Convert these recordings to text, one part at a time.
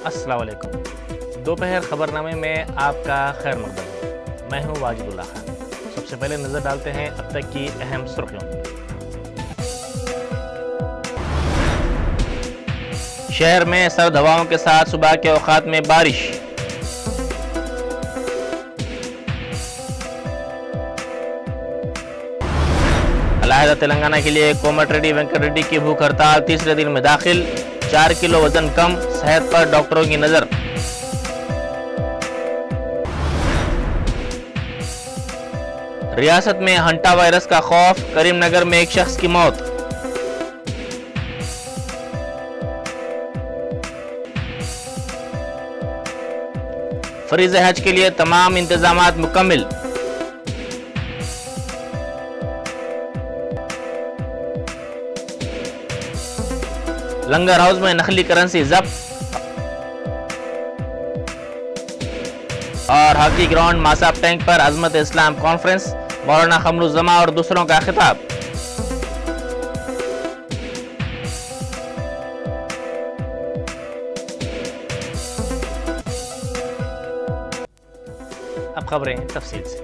السلام علیکم۔ دوپہر خبرنامے میں آپ کا خیر مقدم ہے۔ میں ہوں واجد اللہ خان۔ سب سے پہلے نظر ڈالتے ہیں اب تک کی اہم سرخیوں۔ شہر میں سرد ہواؤں کے ساتھ صبح کے اوقات میں بارش۔ علیحدہ تلنگانہ کے لیے کومٹ ریڈی وینکٹ ریڈی کی بھوک ہڑتال تیسرے دن میں داخل۔ 4 کلو وزن کم، صحت پر ڈاکٹروں کی نظر۔ ریاست میں ہنٹا وائرس کا خوف، کریم نگر میں ایک شخص کی موت۔ فریضہ حج کے لیے تمام انتظامات مکمل۔ لنگر ہاؤس میں نقلی کرنسی ضبط اور ہاکی گراؤنڈ ماساب ٹینک پر عظمت اسلام کانفرنس، مولانا قمر الزمان اور دوسروں کا خطاب۔ اب خبریں تفصیل سے۔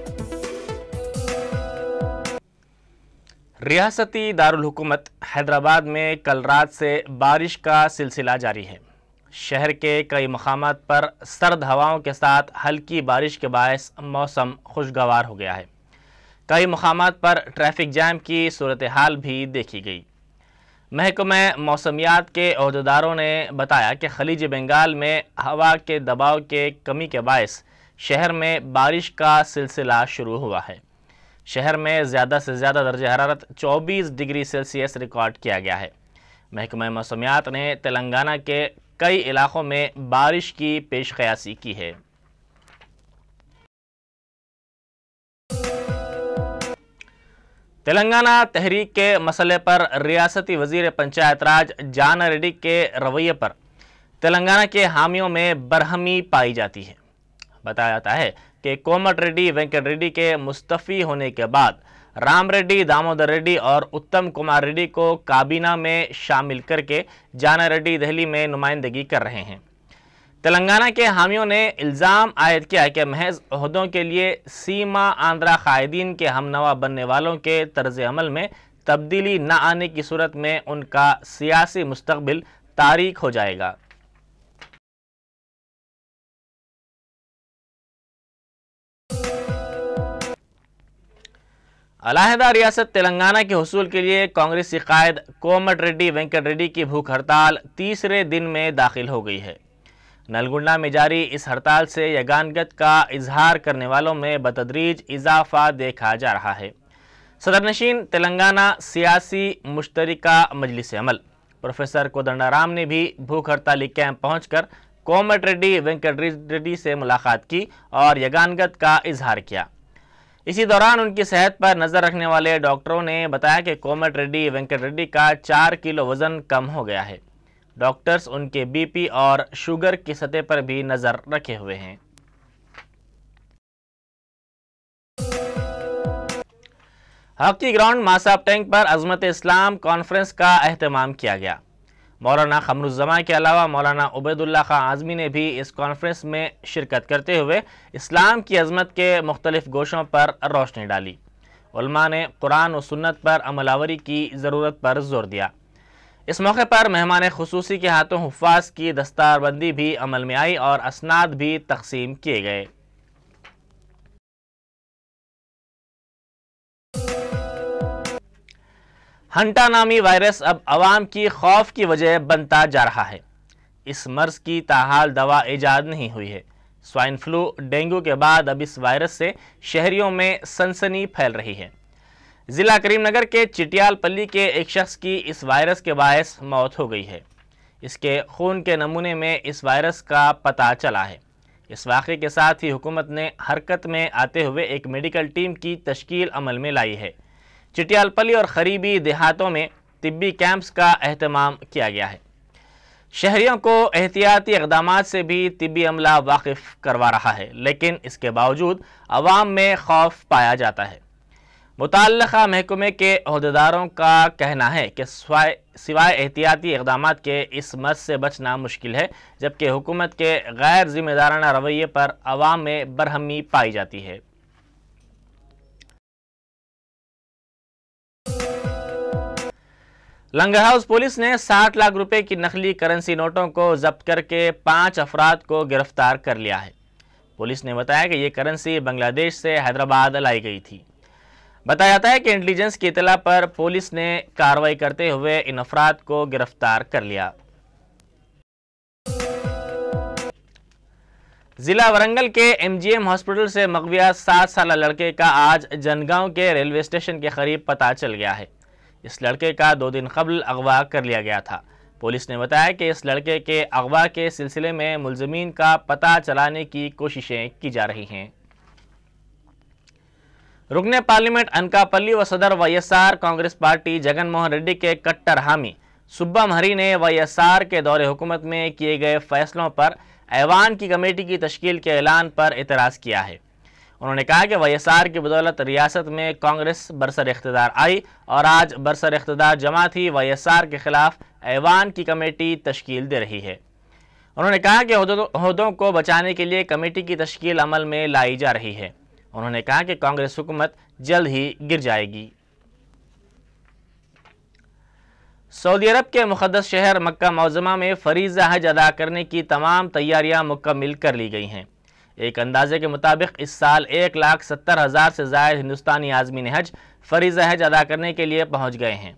ریاستی دارالحکومت حیدرآباد میں کل رات سے بارش کا سلسلہ جاری ہے۔ شہر کے کئی مقامات پر سرد ہواؤں کے ساتھ ہلکی بارش کے باعث موسم خوشگوار ہو گیا ہے۔ کئی مقامات پر ٹریفک جام کی صورتحال بھی دیکھی گئی۔ محکمہ موسمیات کے عہدیداروں نے بتایا کہ خلیج بنگال میں ہوا کے دباؤ کے کمی کے باعث شہر میں بارش کا سلسلہ شروع ہوا ہے۔ شہر میں زیادہ سے زیادہ درجہ حرارت 24 ڈگری سیلسیس ریکارڈ کیا گیا ہے۔ محکمہ موسمیات نے تلنگانہ کے کئی علاقوں میں بارش کی پیش قیاسی کی ہے۔ تلنگانہ تحریک کے مسئلے پر ریاستی وزیر پنچایت راج جانا ریڈی کے رویے پر تلنگانہ کے حامیوں میں برہمی پائی جاتی ہے۔ بتایا جاتا ہے کہ کومٹ ریڈی وینکٹ ریڈی کے مستعفی ہونے کے بعد رام ریڈی، دامودر ریڈی اور اتم کمار ریڈی کو کابینہ میں شامل کر کے جانا ریڈی دہلی میں نمائندگی کر رہے ہیں۔ تلنگانہ کے حامیوں نے الزام عائد کیا کہ محض عہدوں کے لیے سیما آندھرا قائدین کے ہم نوا بننے والوں کے طرز عمل میں تبدیلی نہ آنے کی صورت میں ان کا سیاسی مستقبل تاریک ہو جائے گا۔ علیحدہ ریاست تلنگانہ کے حصول کے لیے کانگریسی قائد کومٹ ریڈی وینکٹ ریڈی کی بھوک ہڑتال تیسرے دن میں داخل ہو گئی ہے۔ نلگنڈا میں جاری اس ہڑتال سے یگانگت کا اظہار کرنے والوں میں بتدریج اضافہ دیکھا جا رہا ہے۔ صدر نشین تلنگانہ سیاسی مشترکہ مجلس عمل پروفیسر کودنڈا رام نے بھی بھوک ہڑتالی کیمپ پہنچ کر کومٹ ریڈی وینکٹ ریڈی سے ملاقات کی اور یگانگت کا اظہار کیا۔ اسی دوران ان کی صحت پر نظر رکھنے والے ڈاکٹروں نے بتایا کہ کومٹ ریڈی وینکٹ ریڈی کا 4 کلو وزن کم ہو گیا ہے۔ ڈاکٹرز ان کے بی پی اور شوگر کی سطح پر بھی نظر رکھے ہوئے ہیں۔ ہاکی گراؤنڈ ماساب ٹینک پر عظمت اسلام کانفرنس کا اہتمام کیا گیا۔ مولانا قمر الزمان کے علاوہ مولانا عبید اللہ خان اعظمی نے بھی اس کانفرنس میں شرکت کرتے ہوئے اسلام کی عظمت کے مختلف گوشوں پر روشنی ڈالی۔ علماء نے قرآن و سنت پر عمل آوری کی ضرورت پر زور دیا۔ اس موقع پر مہمان خصوصی کے ہاتھوں حفاظ کی دستار بندی بھی عمل میں آئی اور اسناد بھی تقسیم کیے گئے۔ ہنٹا نامی وائرس اب عوام کی خوف کی وجہ بنتا جا رہا ہے۔ اس مرض کی تاحال دوا ایجاد نہیں ہوئی ہے۔ سوائن فلو، ڈینگو کے بعد اب اس وائرس سے شہریوں میں سنسنی پھیل رہی ہے۔ ضلع کریم نگر کے چٹیال پلی کے ایک شخص کی اس وائرس کے باعث موت ہو گئی ہے۔ اس کے خون کے نمونے میں اس وائرس کا پتہ چلا ہے۔ اس واقعے کے ساتھ ہی حکومت نے حرکت میں آتے ہوئے ایک میڈیکل ٹیم کی تشکیل عمل میں لائی ہے۔ چٹیال پلی اور قریبی دیہاتوں میں طبی کیمپس کا اہتمام کیا گیا ہے۔ شہریوں کو احتیاطی اقدامات سے بھی طبی عملہ واقف کروا رہا ہے، لیکن اس کے باوجود عوام میں خوف پایا جاتا ہے۔ متعلقہ محکمے کے عہدیداروں کا کہنا ہے کہ سوائے احتیاطی اقدامات کے اس مرض سے بچنا مشکل ہے، جبکہ حکومت کے غیر ذمہ دارانہ رویے پر عوام میں برہمی پائی جاتی ہے۔ لنگر ہاؤس پولیس نے 60 لاکھ روپے کی نقلی کرنسی نوٹوں کو ضبط کر کے 5 افراد کو گرفتار کر لیا ہے۔ پولیس نے بتایا کہ یہ کرنسی بنگلہ دیش سے حیدرآباد لائی گئی تھی۔ بتایا جاتا ہے کہ انٹیلیجنس کی اطلاع پر پولیس نے کارروائی کرتے ہوئے ان افراد کو گرفتار کر لیا۔ ضلع ورنگل کے MGM ہاسپٹل سے مغویہ 7 سالہ لڑکے کا آج جنگاؤں کے ریلوے اسٹیشن کے قریب پتہ چل گیا ہے۔ اس لڑکے کا 2 دن قبل اغوا کر لیا گیا تھا۔ پولیس نے بتایا کہ اس لڑکے کے اغوا کے سلسلے میں ملزمین کا پتہ چلانے کی کوششیں کی جا رہی ہیں۔ رکن پارلیمنٹ انکاپلی و صدر YSR کانگریس پارٹی جگن موہن ریڈی کے کٹر حامی سبھم ہری نے YSR کے دور حکومت میں کیے گئے فیصلوں پر ایوان کی کمیٹی کی تشکیل کے اعلان پر اعتراض کیا ہے۔ انہوں نے کہا کہ YSR کی بدولت ریاست میں کانگریس برسر اقتدار آئی اور آج برسر اقتدار جماعت ہی YSR کے خلاف ایوان کی کمیٹی تشکیل دے رہی ہے۔ انہوں نے کہا کہ عہدوں کو بچانے کے لیے کمیٹی کی تشکیل عمل میں لائی جا رہی ہے۔ انہوں نے کہا کہ کانگریس حکومت جلد ہی گر جائے گی۔ سعودی عرب کے مقدس شہر مکہ معظمہ میں فریضہ حج ادا کرنے کی تمام تیاریاں مکمل کر لی گئی ہیں۔ ایک اندازے کے مطابق اس سال 1,70,000 سے زائد ہندوستانی عازمین حج فریضہ حج ادا کرنے کے لیے پہنچ گئے ہیں۔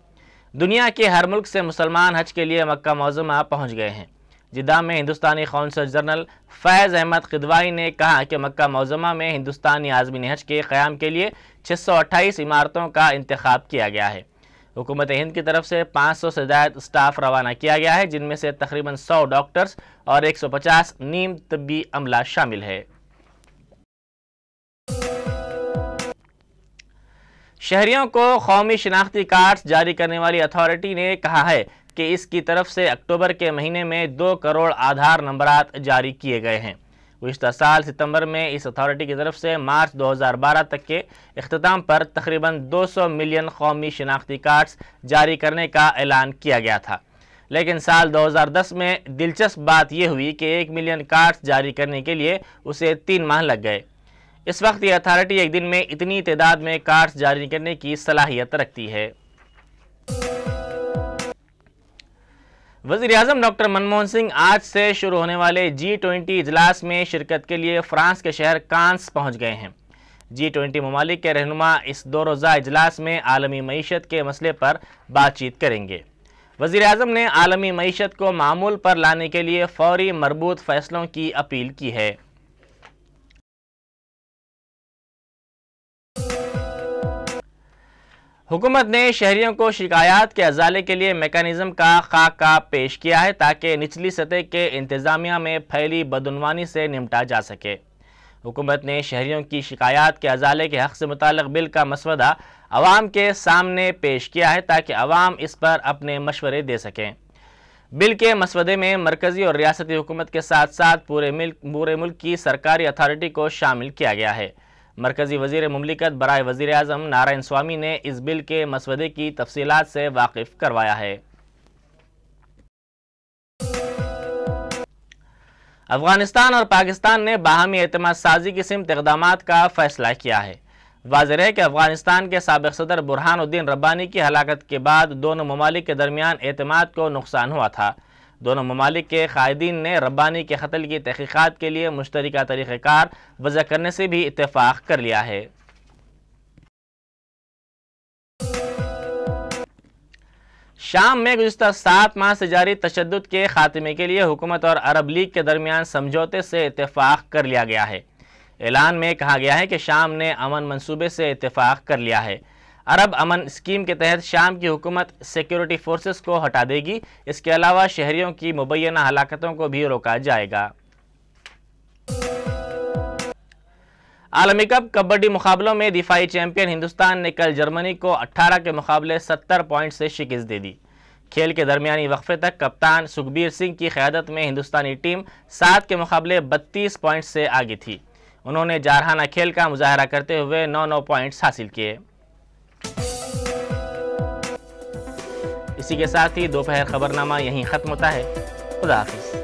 دنیا کے ہر ملک سے مسلمان حج کے لیے مکہ معظمہ پہنچ گئے ہیں۔ جدہ میں ہندوستانی قونصل جنرل فیض احمد قدوائی نے کہا کہ مکہ معظمہ میں ہندوستانی عازمین حج کے قیام کے لیے 628 عمارتوں کا انتخاب کیا گیا ہے۔ حکومت ہند کی طرف سے 500 سے زائد اسٹاف روانہ کیا گیا ہے، جن میں سے تقریباً 100 ڈاکٹرز اور 150 نیم طبی عملہ شامل ہے۔ شہریوں کو قومی شناختی کارڈز جاری کرنے والی اتھارٹی نے کہا ہے کہ اس کی طرف سے اکتوبر کے مہینے میں 2 کروڑ آدھار نمبرات جاری کیے گئے ہیں۔ گزشتہ سال ستمبر میں اس اتھارٹی کی طرف سے مارچ 2012 تک کے اختتام پر تقریباً 200 ملین قومی شناختی کارڈز جاری کرنے کا اعلان کیا گیا تھا، لیکن سال 2010 میں دلچسپ بات یہ ہوئی کہ 1 ملین کارڈز جاری کرنے کے لیے اسے 3 ماہ لگ گئے۔ اس وقت یہ اتھارٹی ایک دن میں اتنی تعداد میں کارڈز جاری کرنے کی صلاحیت رکھتی ہے۔ وزیر اعظم ڈاکٹر منموہن سنگھ آج سے شروع ہونے والے G20 اجلاس میں شرکت کے لیے فرانس کے شہر کانس پہنچ گئے ہیں۔ G20 ممالک کے رہنما اس 2 روزہ اجلاس میں عالمی معیشت کے مسئلے پر بات چیت کریں گے۔ وزیر اعظم نے عالمی معیشت کو معمول پر لانے کے لیے فوری مربوط فیصلوں کی اپیل کی ہے۔ حکومت نے شہریوں کو شکایات کے ازالے کے لیے میکانزم کا خاکہ پیش کیا ہے تاکہ نچلی سطح کے انتظامیہ میں پھیلی بدعنوانی سے نمٹا جا سکے۔ حکومت نے شہریوں کی شکایات کے ازالے کے حق سے متعلق بل کا مسودہ عوام کے سامنے پیش کیا ہے تاکہ عوام اس پر اپنے مشورے دے سکیں۔ بل کے مسودے میں مرکزی اور ریاستی حکومت کے ساتھ ساتھ پورے ملک کی سرکاری اتھارٹی کو شامل کیا گیا ہے۔ مرکزی وزیر مملکت برائے وزیر اعظم نارائن سوامی نے اس بل کے مسودے کی تفصیلات سے واقف کروایا ہے۔ افغانستان اور پاکستان نے باہمی اعتماد سازی کی سمت اقدامات کا فیصلہ کیا ہے۔ واضح ہے کہ افغانستان کے سابق صدر برہان الدین ربانی کی ہلاکت کے بعد دونوں ممالک کے درمیان اعتماد کو نقصان ہوا تھا۔ دونوں ممالک کے قائدین نے ربانی کے قتل کی تحقیقات کے لیے مشترکہ طریقہ کار وضع کرنے سے بھی اتفاق کر لیا ہے۔ شام میں گزشتہ 7 ماہ سے جاری تشدد کے خاتمے کے لیے حکومت اور عرب لیگ کے درمیان سمجھوتے سے اتفاق کر لیا گیا ہے۔ اعلان میں کہا گیا ہے کہ شام نے امن منصوبے سے اتفاق کر لیا ہے۔ عرب امن اسکیم کے تحت شام کی حکومت سیکیورٹی فورسز کو ہٹا دے گی۔ اس کے علاوہ شہریوں کی مبینہ ہلاکتوں کو بھی روکا جائے گا۔ عالمی کپ کبڈی مقابلوں میں دفاعی چیمپئن ہندوستان نے کل جرمنی کو 18 کے مقابلے 70 پوائنٹ سے شکست دے دی۔ کھیل کے درمیانی وقفے تک کپتان سکھبیر سنگھ کی قیادت میں ہندوستانی ٹیم 7 کے مقابلے 32 پوائنٹ سے آگے تھی۔ انہوں نے جارحانہ کھیل کا مظاہرہ کرتے ہوئے 9 پوائنٹس حاصل کیے۔ اسی کے ساتھ ہی دوپہر خبرنامہ یہیں ختم ہوتا ہے۔ خدا حافظ۔